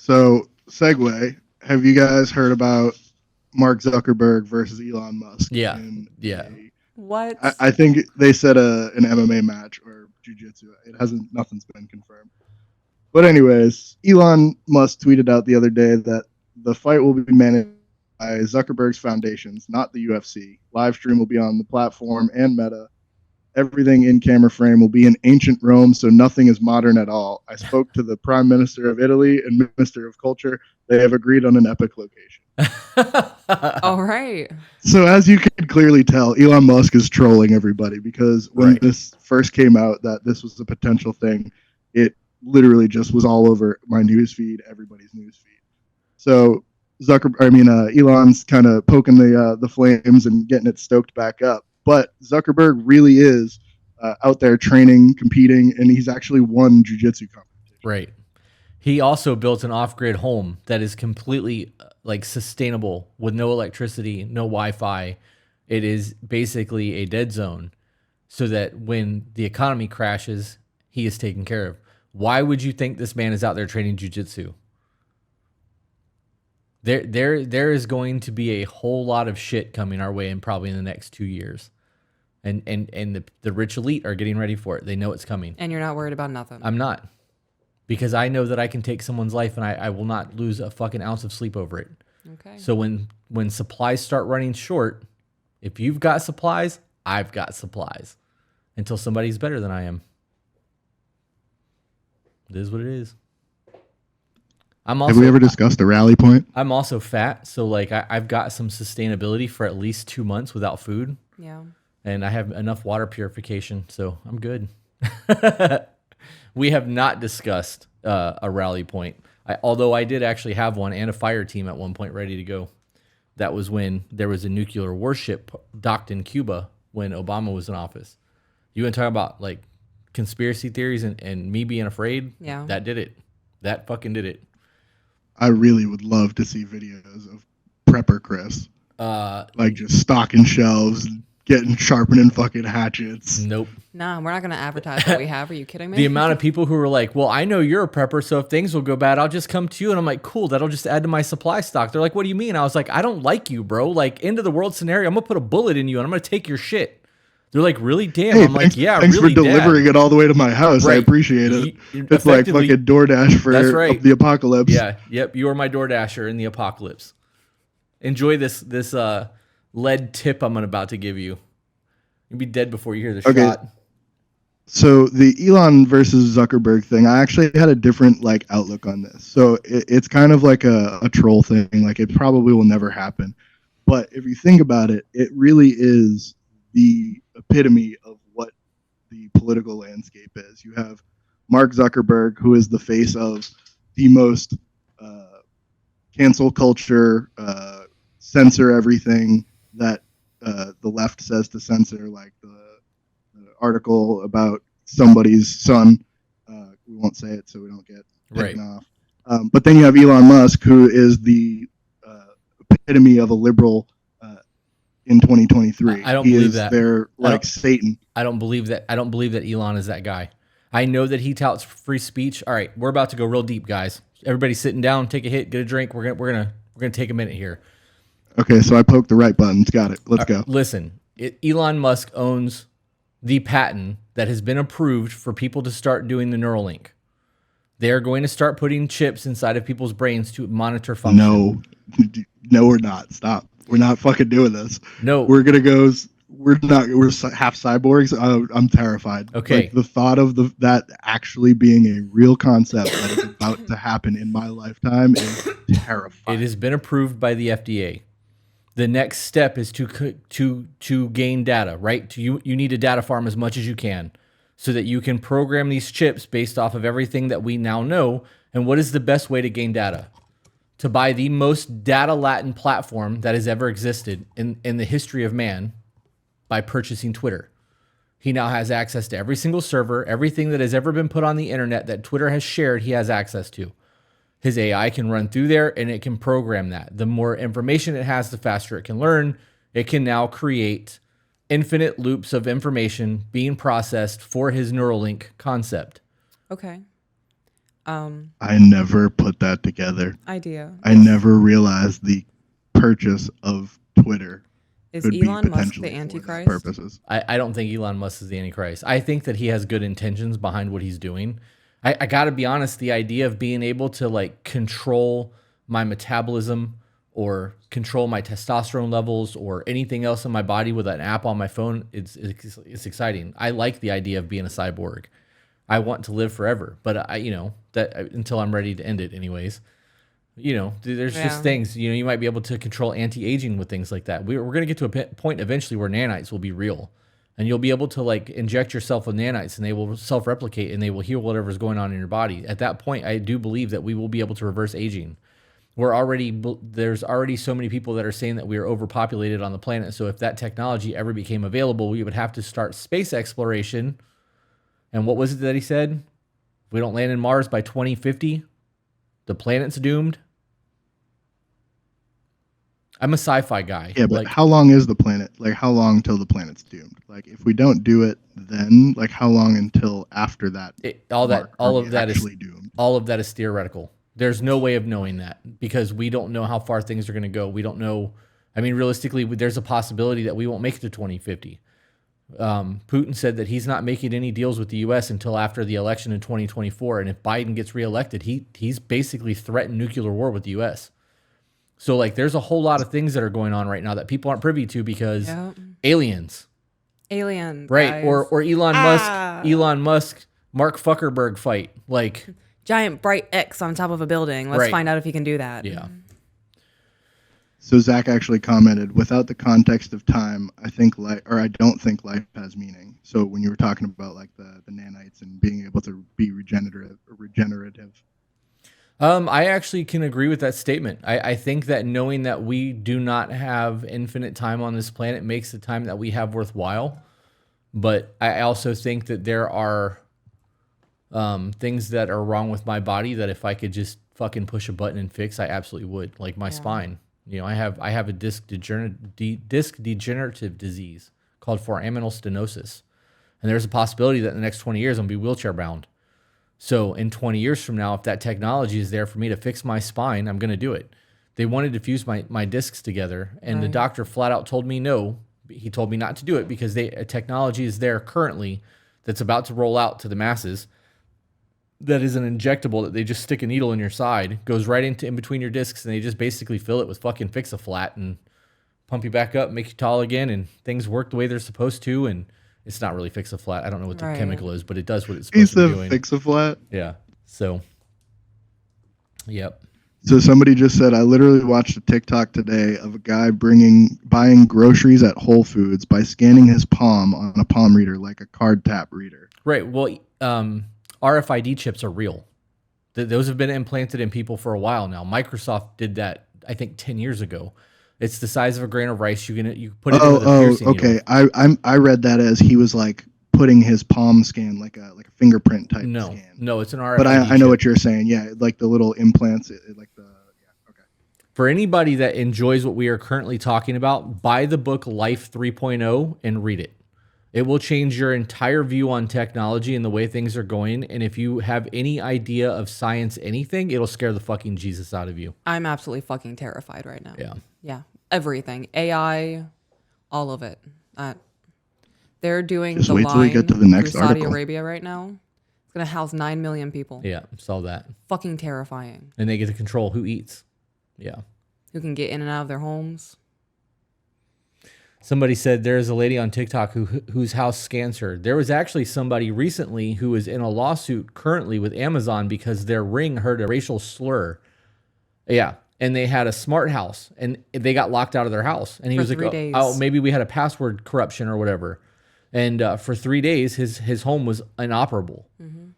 So, segue. Have you guys heard about Mark Zuckerberg versus Elon Musk Yeah, in yeah. What? I think they said an MMA match or jujitsu. It hasn't. Nothing's been confirmed. But anyways, Elon Musk tweeted out the other day that the fight will be managed by Zuckerberg's foundations, not the UFC. Live stream will be on the platform and Meta. Everything in camera frame will be in ancient Rome, so nothing is modern at all. I spoke to the Prime Minister of Italy and Minister of Culture. They have agreed on an epic location. All right. So as you can clearly tell, Elon Musk is trolling everybody because when Right. this first came out that this was a potential thing, it literally just was all over my news feed, everybody's news feed. So Elon's kind of poking the flames and getting it stoked back up. But Zuckerberg really is out there training, competing, and he's actually won jujitsu competition. Right. He also built an off-grid home that is completely like sustainable with no electricity, no Wi-Fi. It is basically a dead zone so that when the economy crashes, he is taken care of. Why would you think this man is out there training jiu-jitsu? There is going to be a whole lot of shit coming our way in probably in the next 2 years. And the rich elite are getting ready for it. They know it's coming. And you're not worried about nothing. I'm not. Because I know that I can take someone's life and I will not lose a fucking ounce of sleep over it. Okay. So when supplies start running short, if you've got supplies, I've got supplies. Until somebody's better than I am. It is what it is. Have we ever discussed the rally point? I'm also fat, so like I've got some sustainability for at least 2 months without food. Yeah. And I have enough water purification, so I'm good. We have not discussed a rally point, although I did actually have one and a fire team at one point ready to go. That was when there was a nuclear warship docked in Cuba when Obama was in office. You want to talk about like conspiracy theories and me being afraid? Yeah. That did it. That fucking did it. I really would love to see videos of Prepper Chris. Like just stocking shelves, sharpening fucking hatchets. Nope. Nah, we're not going to advertise what we have. Are you kidding me? The amount of people who were like, well, I know you're a prepper, so if things will go bad, I'll just come to you. And I'm like, cool, that'll just add to my supply stock. They're like, what do you mean? I was like, I don't like you, bro. Like, end of the world scenario, I'm going to put a bullet in you and I'm going to take your shit. They're like, really? Damn. Hey, I'm like, yeah, thanks really, for delivering Dad. it all the way to my house. Right. I appreciate it. It's like Effectively, fucking DoorDash for that's right. the apocalypse. Yeah, yep. You are my DoorDasher in the apocalypse. Enjoy this lead tip I'm about to give you. You'll be dead before you hear the shot. So the Elon versus Zuckerberg thing, I actually had a different like outlook on this. So it's kind of like a troll thing. Like it probably will never happen. But if you think about it, it really is the epitome of what the political landscape is. You have Mark Zuckerberg, who is the face of the most cancel culture, censor everything that the left says to censor, like the article about somebody's son. We won't say it so we don't get taken off. But then you have Elon Musk, who is the epitome of a liberal in 2023. I don't believe that. They're like Satan. I don't believe that. I don't believe that Elon is that guy. I know that he touts free speech. All right, we're about to go real deep, guys. Everybody sitting down, take a hit, get a drink. We're gonna take a minute here. Okay, so I poked the right buttons. Got it. Let's go. Listen, Elon Musk owns the patent that has been approved for people to start doing the Neuralink. They are going to start putting chips inside of people's brains to monitor function. No, we're not. Stop. We're not fucking doing this. No, we're gonna go. We're half cyborgs. I'm terrified. Okay. Like, the thought of that actually being a real concept that is about to happen in my lifetime is terrifying. It has been approved by the FDA. The next step is to gain data, right? You need a data farm as much as you can so that you can program these chips based off of everything that we now know. And what is the best way to gain data? To buy the most data Latin platform that has ever existed in the history of man by purchasing Twitter. He now has access to every single server, everything that has ever been put on the internet that Twitter has shared, he has access to. His AI can run through there and it can program that. The more information it has, the faster it can learn. It can now create infinite loops of information being processed for his Neuralink concept. Okay. I never put that together. idea. I never realized the purchase of Twitter Is could be Elon Musk the potentially for that Antichrist? purposes. I don't think Elon Musk is the Antichrist. I think that he has good intentions behind what he's doing. I got to be honest, the idea of being able to like control my metabolism or control my testosterone levels or anything else in my body with an app on my phone, it's exciting. I like the idea of being a cyborg. I want to live forever, but that until I'm ready to end it anyways. There's Yeah. just things, you might be able to control anti-aging with things like that. We're going to get to a point eventually where nanites will be real, and you'll be able to like inject yourself with nanites and they will self-replicate and they will heal whatever's going on in your body. At that point, I do believe that we will be able to reverse aging. There's already so many people that are saying that we are overpopulated on the planet. So if that technology ever became available, we would have to start space exploration. And what was it that he said? If we don't land in Mars by 2050, the planet's doomed. I'm a sci-fi guy. Yeah, but how long is the planet? Like, how long till the planet's doomed? Like, if we don't do it then, like, how long until after that? All of that is doomed. All of that is theoretical. There's no way of knowing that because we don't know how far things are going to go. We don't know. I mean, realistically, there's a possibility that we won't make it to 2050. Putin said that he's not making any deals with the U.S. until after the election in 2024. And if Biden gets reelected, he's basically threatened nuclear war with the U.S. So, like, there's a whole lot of things that are going on right now that people aren't privy to because aliens. Aliens. Right. Guys. Or Elon Musk, Mark Zuckerberg fight. Like, giant bright X on top of a building. Let's find out if he can do that. Yeah. So Zach actually commented, without the context of time, I don't think life has meaning. So when you were talking about like the nanites and being able to be regenerative. I actually can agree with that statement. I think that knowing that we do not have infinite time on this planet makes the time that we have worthwhile. But I also think that there are things that are wrong with my body that if I could just fucking push a button and fix, I absolutely would. Like my spine. I have a disc degenerative disease called foraminal stenosis. And there's a possibility that in the next 20 years I'm going to be wheelchair bound. So in 20 years from now, if that technology is there for me to fix my spine, I'm going to do it. They wanted to fuse my discs together, and the doctor flat out told me no. He told me not to do it because a technology is there currently that's about to roll out to the masses that is an injectable that they just stick a needle in your side, goes right in between your discs, and they just basically fill it with fucking Fix-A-Flat and pump you back up, make you tall again, and things work the way they're supposed to, and it's not really Fix-A-Flat. I don't know what the chemical is, but it does what it's supposed to be doing. Fix-A-Flat? Yeah. So, yep. So somebody just said, I literally watched a TikTok today of a guy buying groceries at Whole Foods by scanning his palm on a palm reader, like a card tap reader. Right. Well, RFID chips are real. Those have been implanted in people for a while now. Microsoft did that, I think, 10 years ago. It's the size of a grain of rice. You put it into the piercing okay. needle. I read that as he was like putting his palm scan like a fingerprint type scan. No, it's an RFID. But I know what you're saying. Yeah, like the little implants, okay. For anybody that enjoys what we are currently talking about, buy the book Life 3.0 and read it. It will change your entire view on technology and the way things are going. And if you have any idea of science, anything, it'll scare the fucking Jesus out of you. I'm absolutely fucking terrified right now. Yeah. Yeah. Everything. AI, all of it. They're doing Just the wait till we line get to the next through Saudi article. Arabia right now. It's going to house 9 million people. Yeah, saw that. Fucking terrifying. And they get to control who eats. Yeah. Who can get in and out of their homes. Somebody said there is a lady on TikTok whose house scans her. There was actually somebody recently who is in a lawsuit currently with Amazon because their Ring heard a racial slur. Yeah. And they had a smart house and they got locked out of their house. And he was like, 3 days. oh, maybe we had a password corruption or whatever. And for 3 days, his home was inoperable. Mm-hmm.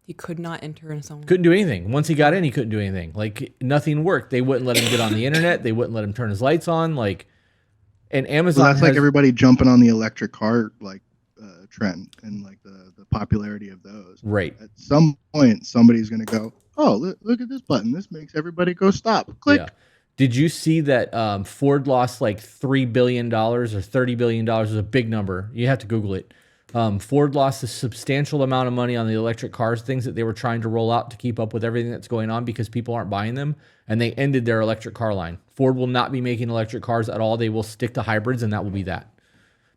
He could not enter his home. Couldn't do anything. Once he got in, he couldn't do anything. Like nothing worked. They wouldn't let him get on the internet. They wouldn't let him turn his lights on. Like, and Amazon. Well, that's like everybody jumping on the electric car trend and like the popularity of those. Right. At some point, somebody's going to go, oh, look at this button. This makes everybody go stop. Click. Yeah. Did you see that Ford lost like $3 billion or $30 billion? Is a big number. You have to Google it. Ford lost a substantial amount of money on the electric cars, things that they were trying to roll out to keep up with everything that's going on because people aren't buying them, and they ended their electric car line. Ford will not be making electric cars at all. They will stick to hybrids, and that will be that.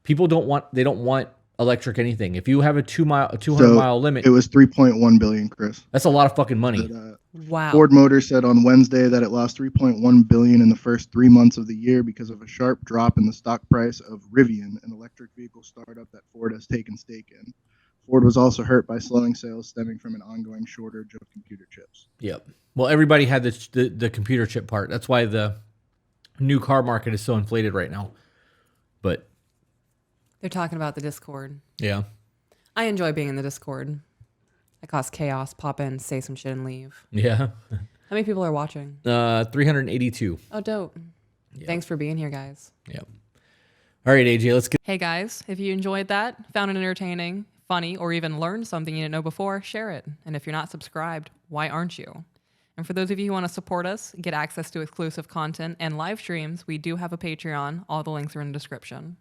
People don't want electric anything. If you have a 200-mile limit, it was 3.1 billion, Chris. that's a lot of fucking money. But, Wow. Ford Motor said on Wednesday that it lost 3.1 billion in the first 3 months of the year because of a sharp drop in the stock price of Rivian, an electric vehicle startup that Ford has taken stake in. Ford was also hurt by slowing sales stemming from an ongoing shortage of computer chips. Yep. Well, everybody had the computer chip part. That's why the new car market is so inflated right now. But They're talking about the Discord. yeah. I enjoy being in the Discord. I cause chaos, pop in, say some shit, and leave. Yeah. How many people are watching? 382. Oh, dope. Yep. Thanks for being here, guys. Yep. All right, AJ, let's get. Hey, guys, if you enjoyed that, found it entertaining, funny, or even learned something you didn't know before, share it. And if you're not subscribed, why aren't you? And for those of you who want to support us, get access to exclusive content and live streams, we do have a Patreon. All the links are in the description.